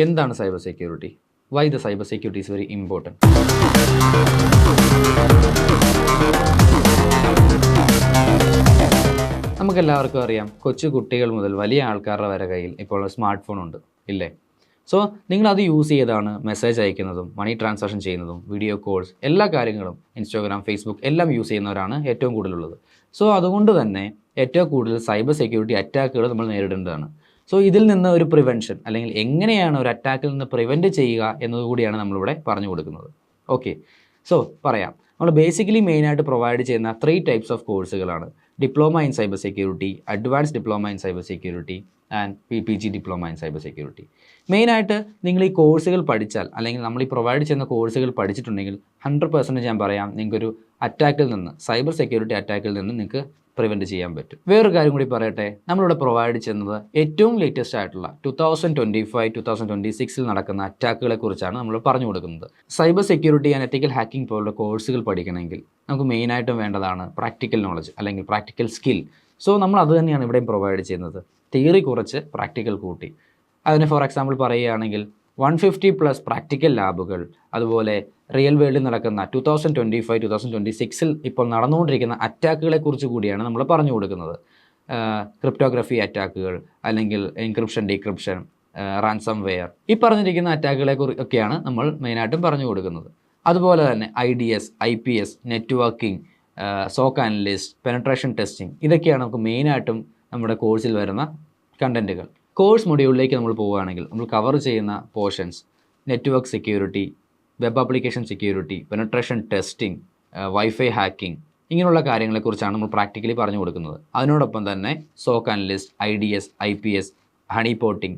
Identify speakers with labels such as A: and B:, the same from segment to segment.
A: എന്താണ് cyber security? Why the cyber security is very important? നമുക്കെല്ലാവർക്കും അറിയാം, കൊച്ചു കുട്ടികൾ മുതൽ വലിയ ആൾക്കാരുടെ വരെ കയ്യിൽ ഇപ്പോൾ സ്മാർട്ട് ഫോൺ ഉണ്ട്, ഇല്ലേ? സോ നിങ്ങളത് യൂസ് ചെയ്താണ് മെസ്സേജ് അയക്കുന്നതും മണി ട്രാൻസാക്ഷൻ ചെയ്യുന്നതും വീഡിയോ കോൾസ് എല്ലാ കാര്യങ്ങളും ഇൻസ്റ്റാഗ്രാം, ഫേസ്ബുക്ക് എല്ലാം യൂസ് ചെയ്യുന്നവരാണ് ഏറ്റവും കൂടുതലുള്ളത്. സോ അതുകൊണ്ട് തന്നെ ഏറ്റവും കൂടുതൽ സൈബർ സെക്യൂരിറ്റി അറ്റാക്കുകൾ നമ്മൾ നേരിടേണ്ടതാണ്. സോ ഇതിൽ നിന്ന് ഒരു പ്രിവെൻഷൻ, അല്ലെങ്കിൽ എങ്ങനെയാണ് ഒരു അറ്റാക്കിൽ നിന്ന് പ്രിവെൻറ്റ് ചെയ്യുക എന്നതുകൂടിയാണ് നമ്മളിവിടെ പറഞ്ഞു കൊടുക്കുന്നത്. ഓക്കെ, സോ പറയാം. നമ്മൾ ബേസിക്കലി മെയിനായിട്ട് പ്രൊവൈഡ് ചെയ്യുന്ന 3 ടൈപ്സ് ഓഫ് കോഴ്സുകളാണ്: diploma in cyber security, advance diploma in cyber security and PPG diploma in cyber security. മെയിനായിട്ട് നിങ്ങൾ ഈ കോഴ്സുകൾ പഠിച്ചാൽ, അല്ലെങ്കിൽ നമ്മൾ ഈ പ്രൊവൈഡ് ചെയ്യുന്ന കോഴ്സുകൾ പഠിച്ചിട്ടുണ്ടെങ്കിൽ 100% ഞാൻ പറയാം, നിങ്ങൾക്കൊരു അറ്റാക്കിൽ നിന്ന്, സൈബർ സെക്യൂരിറ്റി അറ്റാക്കിൽ നിന്ന് നിങ്ങൾക്ക് പ്രിവെൻറ്റ് ചെയ്യാൻ പറ്റും. വേറൊരു കാര്യം കൂടി പറയട്ടെ, നമ്മളിവിടെ പ്രൊവൈഡ് ചെയ്യുന്നത് ഏറ്റവും ലേറ്റസ്റ്റ് ആയിട്ടുള്ള 2025-2026 നടക്കുന്ന അറ്റാക്കുകളെ കുറിച്ചാണ് നമ്മൾ പറഞ്ഞു കൊടുക്കുന്നത്. Cyber security and ethical hacking പോലുള്ള കോഴ്സുകൾ പഠിക്കണമെങ്കിൽ നമുക്ക് മെയിനായിട്ടും വേണ്ടതാണ് പ്രാക്ടിക്കൽ നോളജ്, അല്ലെങ്കിൽ പ്രാക്ടിക്കൽ സ്കിൽ. സോ നമ്മൾ അത് തന്നെയാണ് ഇവിടെയും പ്രൊവൈഡ് ചെയ്യുന്നത്. തിയറി കുറച്ച്, പ്രാക്ടിക്കൽ കൂട്ടി. അതിന് ഫോർ എക്സാമ്പിൾ പറയുകയാണെങ്കിൽ 150+ പ്രാക്ടിക്കൽ ലാബുകൾ, അതുപോലെ റിയൽ വേൾഡിൽ നടക്കുന്ന 2025-2026 ഇപ്പോൾ നടന്നുകൊണ്ടിരിക്കുന്ന അറ്റാക്കുകളെ കുറിച്ച് കൂടിയാണ് നമ്മൾ പറഞ്ഞു കൊടുക്കുന്നത്. ക്രിപ്റ്റോഗ്രഫി അറ്റാക്കുകൾ, അല്ലെങ്കിൽ എൻക്രിപ്ഷൻ, ഡീക്രിപ്ഷൻ, റാൻസം വെയർ, ഈ പറഞ്ഞിരിക്കുന്ന അറ്റാക്കുകളെ ഒക്കെയാണ് നമ്മൾ മെയിനായിട്ടും പറഞ്ഞു കൊടുക്കുന്നത്. അതുപോലെ തന്നെ IDS, IPS, networking, soak analyst, penetration testing, ഇതൊക്കെയാണ് നമുക്ക് മെയിനായിട്ടും നമ്മുടെ കോഴ്സിൽ വരുന്ന കണ്ടൻറ്റുകൾ. കോഴ്സ് മൊഡ്യൂളിലേക്ക് നമ്മൾ പോവുകയാണെങ്കിൽ നമ്മൾ കവർ ചെയ്യുന്ന portions: network security, web application security, penetration testing, wifi hacking, ഇങ്ങനെയുള്ള കാര്യങ്ങളെക്കുറിച്ചാണ് നമ്മൾ പ്രാക്ടിക്കലി പറഞ്ഞു കൊടുക്കുന്നത്. അതിനോടൊപ്പം തന്നെ soak analyst, IDS, IPS, honey potting,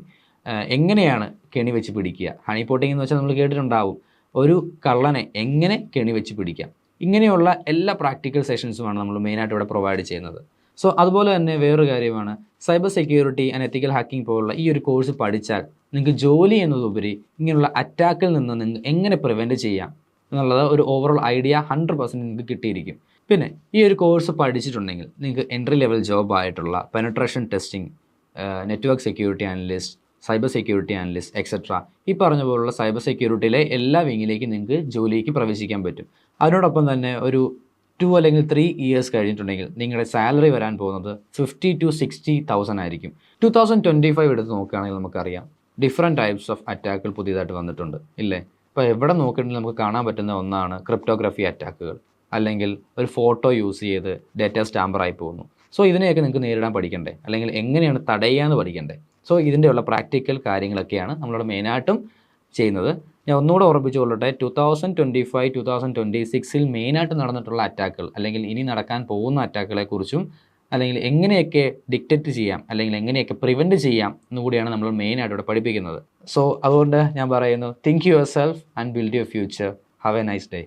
A: എങ്ങനെയാണ് കെണി വെച്ച് പിടിക്കുക. ഹണി പോട്ടിംഗ് എന്ന് വെച്ചാൽ നമ്മൾ കേട്ടിട്ടുണ്ടാവും, ഒരു കള്ളനെ എങ്ങനെ കെണി വെച്ച് പിടിക്കാം. ഇങ്ങനെയുള്ള എല്ലാ പ്രാക്ടിക്കൽ സെഷൻസുമാണ് നമ്മൾ മെയിനായിട്ട് ഇവിടെ പ്രൊവൈഡ് ചെയ്യുന്നത്. സോ അതുപോലെ തന്നെ വേറൊരു കാര്യമാണ്, cyber security and ethical hacking പോലുള്ള ഈ ഒരു കോഴ്സ് പഠിച്ചാൽ നിങ്ങൾക്ക് ജോലി എന്നതുപരി ഇങ്ങനെയുള്ള അറ്റാക്കിൽ നിന്ന് നിങ്ങൾക്ക് എങ്ങനെ പ്രിവെൻറ്റ് ചെയ്യാം എന്നുള്ളത് ഒരു ഓവറോൾ ഐഡിയ 100% നിങ്ങൾക്ക് കിട്ടിയിരിക്കും. പിന്നെ ഈ ഒരു കോഴ്സ് പഠിച്ചിട്ടുണ്ടെങ്കിൽ നിങ്ങൾക്ക് എൻട്രി ലെവൽ ജോബ് ആയിട്ടുള്ള penetration testing, network security analyst, cyber security analyst etcetera, ഈ പറഞ്ഞ പോലുള്ള സൈബർ സെക്യൂരിറ്റിയിലെ എല്ലാ വിങ്ങിലേക്കും നിങ്ങൾക്ക് ജോലിക്ക് പ്രവേശിക്കാൻ പറ്റും. അതിനോടൊപ്പം തന്നെ ഒരു 2 അല്ലെങ്കിൽ 3 ഇയേഴ്സ് കഴിഞ്ഞിട്ടുണ്ടെങ്കിൽ നിങ്ങളുടെ സാലറി വരാൻ പോകുന്നത് 50,000 to 60,000 ആയിരിക്കും. 2025 എടുത്ത് നോക്കുകയാണെങ്കിൽ നമുക്കറിയാം, ഡിഫറെൻറ്റ് ടൈപ്സ് ഓഫ് അറ്റാക്കുകൾ പുതിയതായിട്ട് വന്നിട്ടുണ്ട്, ഇല്ലേ? ഇപ്പോൾ എവിടെ നോക്കിയിട്ടുണ്ടെങ്കിൽ നമുക്ക് കാണാൻ പറ്റുന്ന ഒന്നാണ് ക്രിപ്റ്റോഗ്രഫി അറ്റാക്കുകൾ, അല്ലെങ്കിൽ ഒരു ഫോട്ടോ യൂസ് ചെയ്ത് ഡേറ്റ സ്റ്റാമ്പറായി പോകുന്നു. സോ ഇതിനെയൊക്കെ നിങ്ങൾക്ക് നേരിടാൻ പഠിക്കണ്ടേ, അല്ലെങ്കിൽ എങ്ങനെയാണ് തടയാന്ന് പഠിക്കണ്ടേ. സോ ഇതിൻ്റെയുള്ള പ്രാക്ടിക്കൽ കാര്യങ്ങളൊക്കെയാണ് നമ്മളിവിടെ മെയിനായിട്ടും ചെയ്യുന്നത്. ഞാൻ ഒന്നുകൂടെ ഓർമ്മിച്ചുകൊള്ളട്ടെ, 2025-2026 മെയിനായിട്ട് നടന്നിട്ടുള്ള അറ്റാക്കുകൾ, അല്ലെങ്കിൽ ഇനി നടക്കാൻ പോകുന്ന അറ്റാക്കുകളെക്കുറിച്ചും, അല്ലെങ്കിൽ എങ്ങനെയൊക്കെ ഡിറ്റക്റ്റ് ചെയ്യാം, അല്ലെങ്കിൽ എങ്ങനെയൊക്കെ പ്രിവെൻറ്റ് ചെയ്യാം എന്നുകൂടിയാണ് നമ്മൾ മെയിനായിട്ട് ഇവിടെ പഠിപ്പിക്കുന്നത്. സോ അതുകൊണ്ട് ഞാൻ പറയുന്നു, think your self and build your future. Have A nice day.